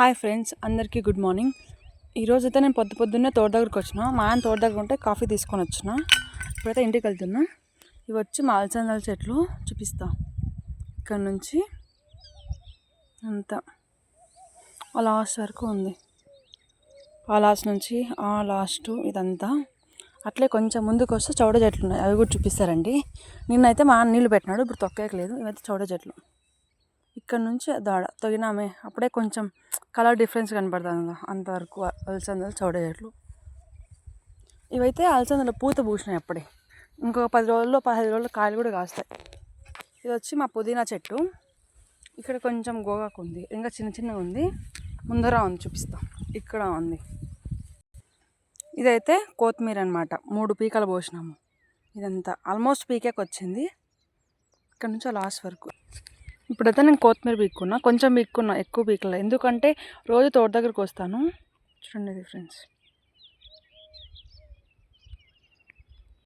Hi friends, అందరికీ good morning. ఈరోజైతే నేను పొద్దున్నే తోట దగ్గరికి వచ్చిన. మా ఆయన తోట దగ్గర ఉంటే కాఫీ తీసుకొని వచ్చిన. ఇప్పుడైతే ఇంటికి వెళ్తున్నా. ఇవి వచ్చి అలసందల చెట్లు చూపిస్తా. ఇక్కడ నుంచి అంతా ఆ లాస్ట్ వరకు ఉంది. ఆ లాస్ట్ నుంచి ఆ లాస్ట్ ఇదంతా అట్లే కొంచెం ముందుకు వస్తే చౌడ చెట్లు ఉన్నాయి. అవి కూడా చూపిస్తారండి. నిన్నైతే మా ఆయన నీళ్ళు పెట్టినాడు, ఇప్పుడు తొక్కేయలేదు. ఇవైతే చౌడ చెట్లు. ఇక్కడ నుంచి దాడ తొగినామే అప్పుడే కొంచెం కలర్ డిఫరెన్స్ కనపడుతుంది. అంతవరకు అలసందలు చౌడ చెట్లు. ఇవైతే అలసందలు పూత పూసినాయి అప్పుడే. ఇంకొక 10 రోజుల్లో 15 రోజుల్లో కాయలు కూడా కాస్తాయి. ఇది వచ్చి మా పుదీనా చెట్టు. ఇక్కడ కొంచెం గోగాకు ఉంది, ఇంకా చిన్నగా ఉంది. ముందర ఉంది, చూపిస్తాం. ఇక్కడ ఉంది. ఇదైతే కొత్తిమీర అనమాట. 3 పీకలు పోసినాము. ఇదంతా ఆల్మోస్ట్ పీకేకి వచ్చింది. ఇక్కడ నుంచి లాస్ట్ వరకు. ఇప్పుడైతే నేను కొత్తిమీర పీక్కున్నా, కొంచెం పీక్కున్నా, ఎక్కువ పీకలే. ఎందుకంటే రోజు తోట దగ్గరికి వస్తాను. చూడండి ఇది ఫ్రెండ్స్.